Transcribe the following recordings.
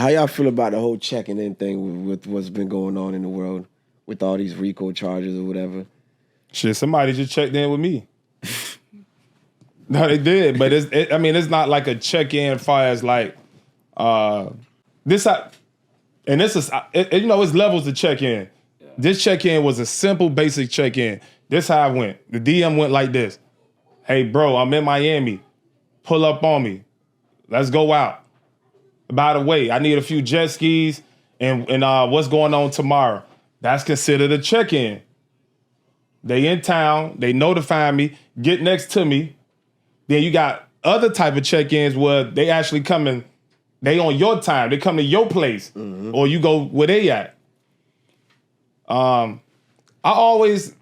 How y'all feel about the whole checking in thing with what's been going on in the world with all these RICO charges or whatever? Shit, somebody just checked in with me. No, they did, but it's not like a check-in far as like this. It's levels to check-in. Yeah. This check-in was a simple, basic check-in. This how it went. The DM went like this: "Hey, bro, I'm in Miami. Pull up on me. Let's go out. By the way, I need a few jet skis and what's going on tomorrow." That's considered a check-in. They in town. They notify me. Get next to me. Then you got other type of check-ins where they actually coming, they on your time. They come to your place, or you go where they at. I always,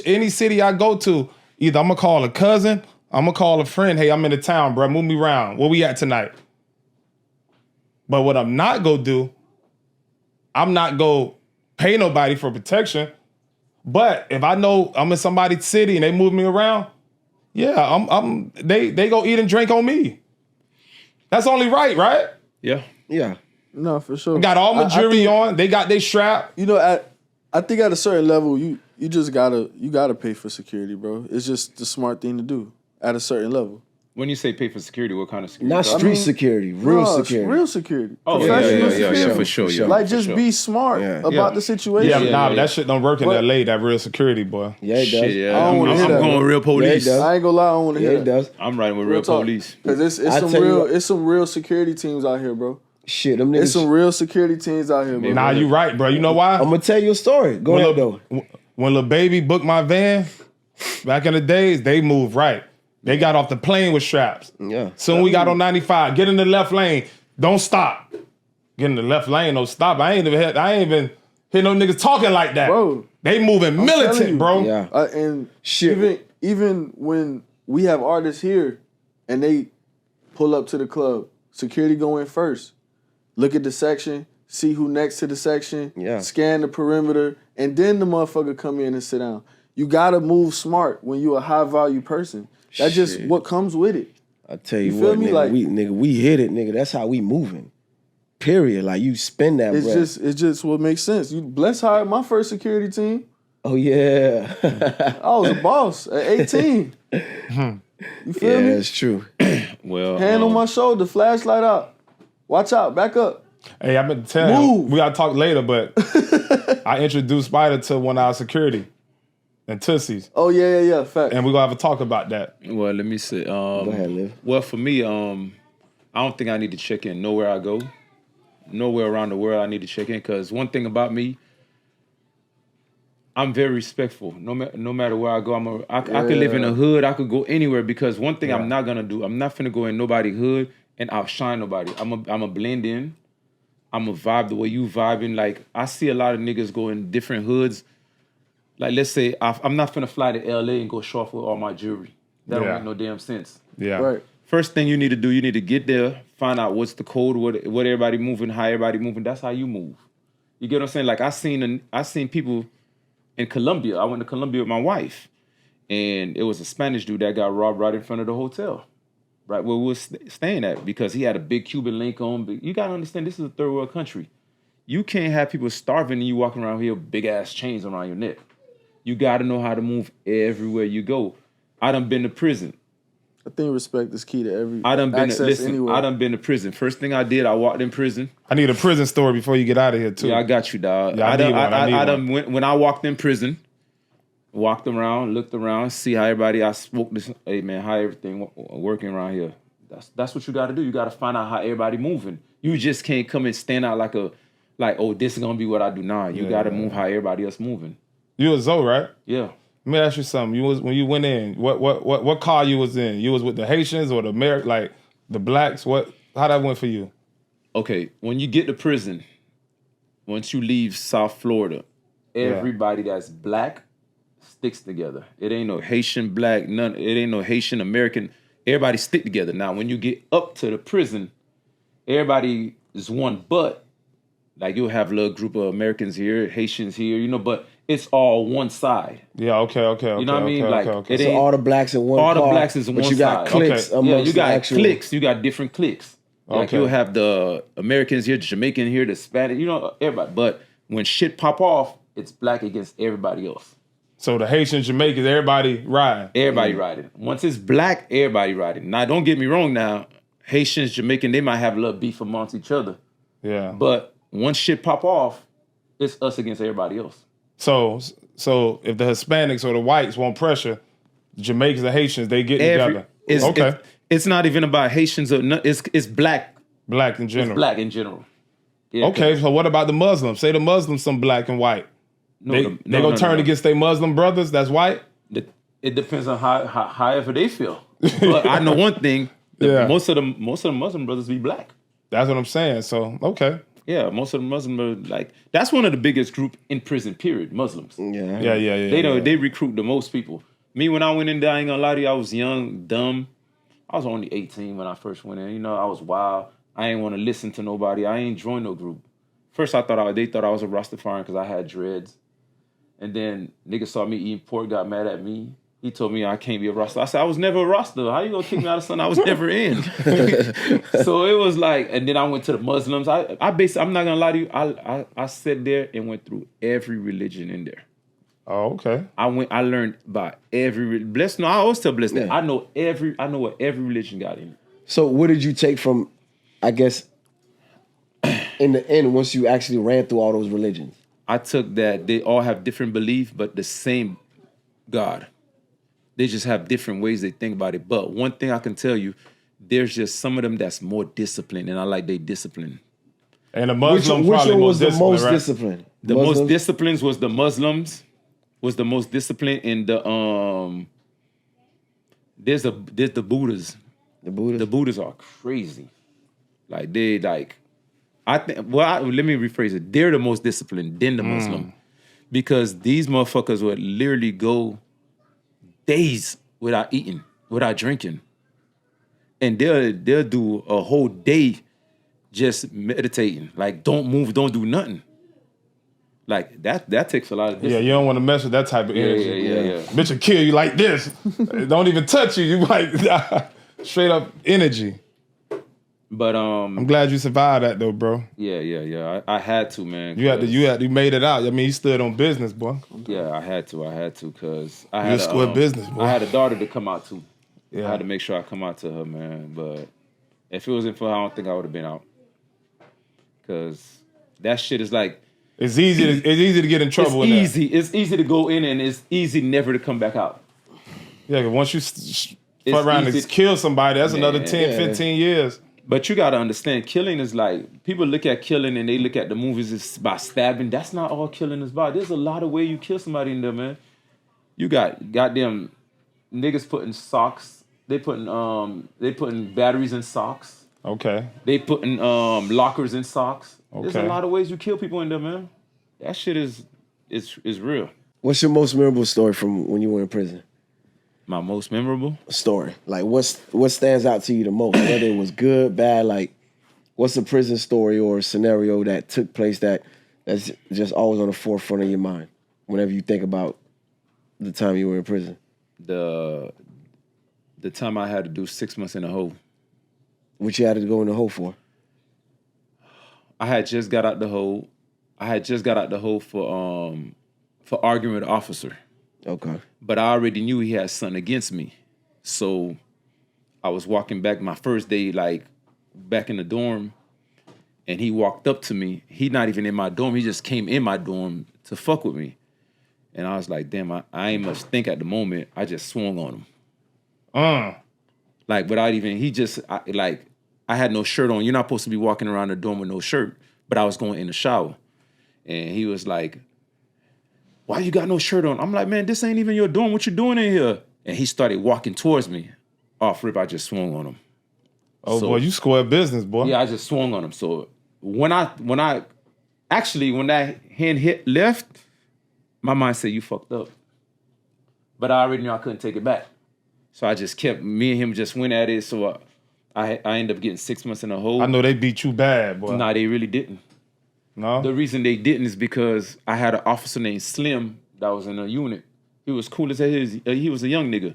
any city I go to, either I'm gonna call a cousin, I'm gonna call a friend. Hey, I'm in the town, bro. Move me around. Where we at tonight? But what I'm not gonna do, I'm not gonna pay nobody for protection. But if I know I'm in somebody's city and they move me around, yeah, they go eat and drink on me. That's only right? Yeah. Yeah. No, for sure. Got all my jewelry on. They got their strap. You know, I think at a certain level, you just gotta pay for security, bro. It's just the smart thing to do at a certain level. When you say pay for security, what kind of security? Not street security, real security. Real security. Oh, yeah, for sure. Yeah, like, just be smart about the situation. Yeah, that shit don't work in LA, that real security, boy. Yeah, it does. Shit, yeah. I don't want to hear that. I'm going real police. Yeah, I ain't gonna lie, I don't want to hear that. It does. I'm riding with real police. Because it's some real security teams out here, bro. Shit, them niggas. It's some real security teams out here, bro. Nah, you right, bro. You know why? I'm gonna tell you a story. Go ahead, though. When Lil Baby booked my van, back in the days, they moved right. They got off the plane with straps. Yeah. Soon we got on 95. Get in the left lane. Don't stop. Get in the left lane. Don't stop. I ain't even hear no niggas talking like that. Bro. They moving militant, bro. Yeah. And shit. Even when we have artists here and they pull up to the club, security go in first. Look at the section, see who next to the section, scan the perimeter, and then the motherfucker come in and sit down. You gotta move smart when you a high value person. That's just what comes with it. I tell you feel what, me? nigga, we hit it, nigga. That's how we moving. Period. Like, you spend that bread. It's just what makes sense. Bless hired my first security team. Oh yeah. I was a boss at 18. You feel me? Yeah, it's true. Well, hand on my shoulder, flashlight out. Watch out, back up. Hey, I've been telling you, we gotta talk later, but I introduced Spider to one of our security and Tussies. Oh yeah, fact. And we're gonna have a talk about that. Well, let me see. Go ahead, Liv. Well, for me, I don't think I need to check in nowhere I go. Nowhere around the world I need to check in, because one thing about me, I'm very respectful. No matter where I go, I could live in a hood. I could go anywhere, because one thing I'm not gonna do, I'm not finna go in nobody's hood and outshine nobody. I'm a blend in. I'm a vibe the way you vibing. Like, I see a lot of niggas go in different hoods. Like, let's say I'm not finna fly to LA and go show off with all my jewelry. That don't make no damn sense. Yeah. Right. First thing you need to do, you need to get there, find out what's the code, what everybody moving, how everybody moving. That's how you move. You get what I'm saying? Like, I seen people in Colombia. I went to Colombia with my wife, and it was a Spanish dude that got robbed right in front of the hotel, right where we were staying at, because he had a big Cuban link on. But you gotta understand, this is a third world country. You can't have people starving and you walking around here with big ass chains around your neck. You gotta know how to move everywhere you go. I done been to prison. I think respect is key to every anywhere. I done been to prison. First thing I did, I walked in prison. I need a prison story before you get out of here too. Yeah, I got you, dog. Yeah, I done when I walked in prison, walked around, looked around, see how everybody. I spoke this. Hey man, how everything working around here? That's what you got to do. You got to find out how everybody moving. You just can't come and stand out like oh, this is gonna be what I do now. You got to move how everybody else moving. You was Zoe, right? Yeah. Let me ask you something. When you went in, what car you was in? You was with the Haitians or the like the blacks? How that went for you? Okay, when you get to prison, once you leave South Florida, everybody that's black sticks together. It ain't no Haitian black, none. It ain't no Haitian American. Everybody stick together. Now, when you get up to the prison, everybody is one, but like you'll have a little group of Americans here, Haitians here, but it's all one side. Yeah, okay. You know what I mean? Okay. So all the blacks in one all car, the blacks is in one side. But you got cliques amongst you got the actual... cliques. You got different cliques. Like you'll have the Americans here, the Jamaican here, the Spanish, everybody. But when shit pop off, it's black against everybody else. So the Haitians, Jamaicans, everybody riding. Everybody riding. Once it's black, everybody riding. Now, don't get me wrong now. Haitians, Jamaican, they might have a little beef amongst each other. Yeah. But once shit pop off, it's us against everybody else. So if the Hispanics or the whites want pressure, Jamaicans and Haitians, they get together. It's not even about Haitians or it's black. Black in general. It's black in general. Yeah, okay, so what about the Muslims? Say the Muslims some black and white. They gonna turn against their Muslim brothers that's white? It depends on however they feel. But I know one thing. Most of the Muslim brothers be black. That's what I'm saying. So, okay. Yeah, most of the Muslims are like, that's one of the biggest group in prison, period, Muslims. Yeah. They recruit the most people. Me, when I went in there, I ain't gonna lie to you, I was young, dumb. I was only 18 when I first went in. I was wild. I ain't want to listen to nobody. I ain't join no group. First, they thought I was a Rastafarian because I had dreads. And then niggas saw me eating pork, got mad at me. He told me I can't be a Rasta. I said, I was never a Rasta. How you gonna kick me out of something I was never in? So it was like, and then I went to the Muslims. I'm not gonna lie to you, I sat there and went through every religion in there. Oh, okay. I learned about every Bless. No, I always tell Bless that I know what every religion got in it. So what did you take from, I guess, in the end, once you actually ran through all those religions? I took that they all have different belief, but the same God. They just have different ways they think about it. But one thing I can tell you, there's just some of them that's more disciplined, and I like they discipline. And the Muslims which probably one was the most right? disciplined? The most disciplined was the Muslims. Was the most disciplined in the there's the Buddhas. The Buddhas? The Buddhas are crazy. Like let me rephrase it. They're the most disciplined than the Muslim. Because these motherfuckers would literally go days without eating, without drinking. And they'll do a whole day just meditating. Like, don't move, don't do nothing. Like, that takes a lot of discipline. Yeah, you don't want to mess with that type of energy. Yeah. Bitch will kill you like this. Don't even touch you. You like straight up energy. But I'm glad you survived that though, bro. Yeah. I had to, man. You made it out. I mean, you stood on business, boy. Yeah, I had to, cause I You had a square business, boy. I had a daughter to come out to. Yeah. I had to make sure I come out to her, man. But if it wasn't for her, I don't think I would have been out. Cause that shit is like, it's easy to get in trouble. It's easy to go in, and it's easy never to come back out. Yeah, cause once you fuck around and kill somebody, that's another 10, 15 years. But you gotta understand, killing is like, people look at killing and they look at the movies as by stabbing. That's not all killing is about. There's a lot of ways you kill somebody in there, man. You got goddamn niggas putting socks. They putting batteries in socks. Okay. They putting lockers in socks. Okay. There's a lot of ways you kill people in there, man. That shit is real. What's your most memorable story from when you were in prison? My most memorable story. Like what stands out to you the most? Whether it was good, bad, like what's a prison story or a scenario that took place that's just always on the forefront of your mind whenever you think about the time you were in prison? The time I had to do 6 months in a hole. What you had to go in the hole for? I had just got out the hole. For arguing with an officer. Okay. But I already knew he had something against me. So I was walking back my first day, like back in the dorm, and he walked up to me. He not even in my dorm. He just came in my dorm to fuck with me. And I was like, damn, I ain't much think at the moment. I just swung on him. Like without even, I had no shirt on. You're not supposed to be walking around the dorm with no shirt. But I was going in the shower. And he was like, why you got no shirt on? I'm like, man, this ain't even your dorm. What you doing in here? And he started walking towards me. Off rip, I just swung on him. Oh, boy, you square business, boy. Yeah, I just swung on him. So when that hand hit left, my mind said, you fucked up. But I already knew I couldn't take it back. So I just kept, me and him just went at it. So I ended up getting 6 months in a hole. I know they beat you bad, boy. Nah, they really didn't. No? The reason they didn't is because I had an officer named Slim that was in a unit. He was cool as hell. He was a young nigga.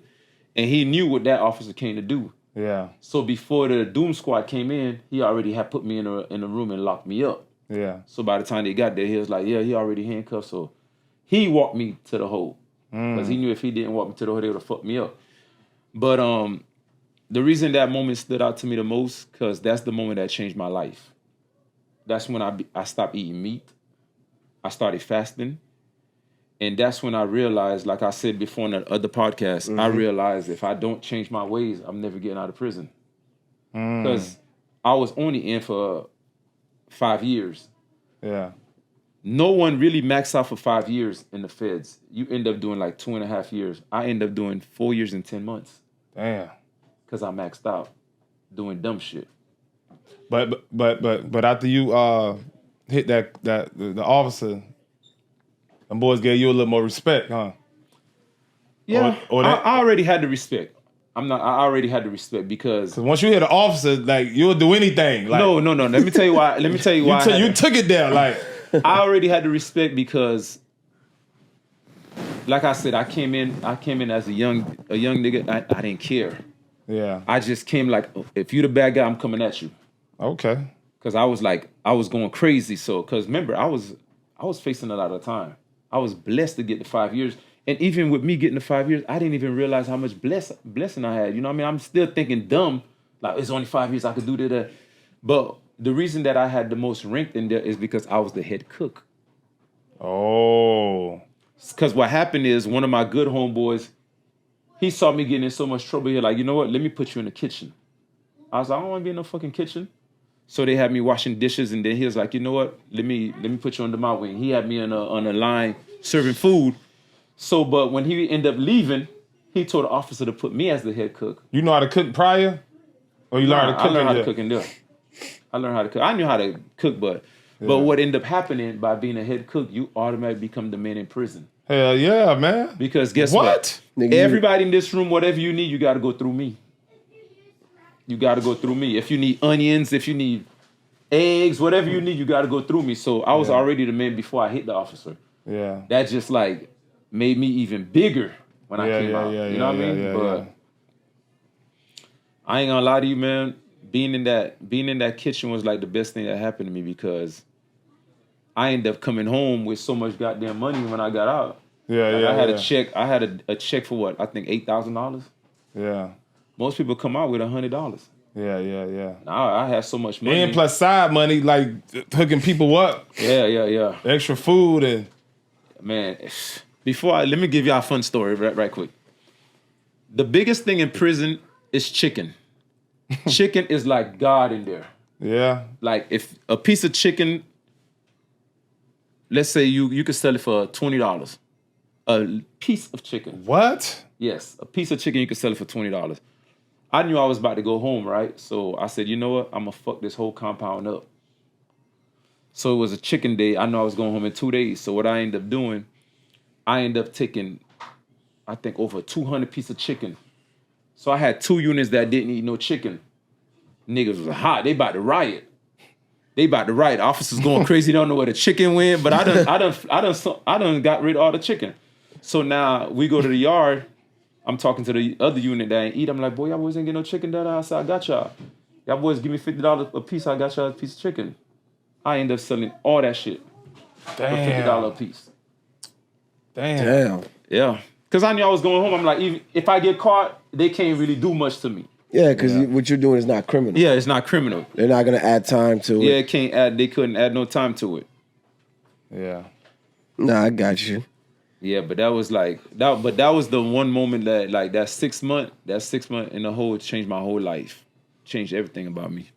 And he knew what that officer came to do. Yeah. So before the Doom Squad came in, he already had put me in a room and locked me up. Yeah. So by the time they got there, he was like, yeah, he already handcuffed. So he walked me to the hole. Because he knew if he didn't walk me to the hole, they would have fucked me up. But the reason that moment stood out to me the most, because that's the moment that changed my life. That's when I stopped eating meat. I started fasting. And that's when I realized, like I said before in the other podcast, I realized if I don't change my ways, I'm never getting out of prison. Because I was only in for 5 years. Yeah. No one really maxed out for 5 years in the feds. You end up doing like 2.5 years. I end up doing 4 years and 10 months. Damn. Because I maxed out doing dumb shit. But after you hit the officer, them boys gave you a little more respect, huh? Yeah, Or I already had the respect. I already had the respect because once you hit an officer, like you'll do anything. Like, no. Let me tell you why. You took it there, like I already had the respect because, like I said, I came in as a young nigga. I didn't care. Yeah. I just came like, if you the bad guy, I'm coming at you. Okay. Because I was going crazy. So, because remember, I was facing a lot of time. I was blessed to get the 5 years. And even with me getting the 5 years, I didn't even realize how much blessing I had. You know what I mean? I'm still thinking dumb. Like, it's only 5 years, I could do that. But the reason that I had the most rank in there is because I was the head cook. Oh. Because what happened is one of my good homeboys, he saw me getting in so much trouble. He like, you know what? Let me put you in the kitchen. I was like, I don't want to be in no fucking kitchen. So they had me washing dishes, and then he was like, you know what? Let me put you under my wing. He had me on a line serving food. So, but when he ended up leaving, he told the officer to put me as the head cook. You know how to cook prior? Or you learned how to cook? I learned how to cook in there. I learned how to cook. I knew how to cook, but what ended up happening by being a head cook, you automatically become the man in prison. Hell yeah, man. Because guess what? Everybody in this room, whatever you need, you got to go through me. You got to go through me. If you need onions, if you need eggs, whatever you need, you got to go through me. So I was already the man before I hit the officer. Yeah. That just like made me even bigger when I came out. You know what I mean? But I ain't gonna lie to you, man. Being in that kitchen was like the best thing that happened to me because I ended up coming home with so much goddamn money when I got out. I had a check. I had a check for what? I think $8,000. Yeah. Most people come out with $100. Yeah. Now I had so much money. And plus side money, like hooking people up. Yeah. Extra food and man. Let me give y'all a fun story right quick. The biggest thing in prison is chicken. Chicken is like God in there. Yeah. Like if a piece of chicken, let's say you could sell it for $20. A piece of chicken. What? Yes, a piece of chicken you could sell it for $20. I knew I was about to go home, right? So I said, you know what? I'm gonna fuck this whole compound up. So it was a chicken day. I know I was going home in 2 days. So what I ended up doing, I ended up taking, I think, over 200 pieces of chicken. So I had 2 units that didn't eat no chicken. Niggas was hot. They about to riot. Officers going crazy. Don't know where the chicken went. But I done got rid of all the chicken. So now we go to the yard. I'm talking to the other unit that ain't eat. I'm like, boy, y'all boys ain't get no chicken that I said, I got y'all. Y'all boys give me $50 a piece. I got y'all a piece of chicken. I end up selling all that shit for $50 a piece. Damn. Yeah. Because I knew I was going home. I'm like, even if I get caught, they can't really do much to me. Yeah, because what you're doing is not criminal. Yeah, it's not criminal. They're not going to add time to it. Yeah, they couldn't add no time to it. Yeah. Nah, I got you. Yeah, but that was like, that was the one moment that, like, that 6 month in the hole changed my whole life. Changed everything about me.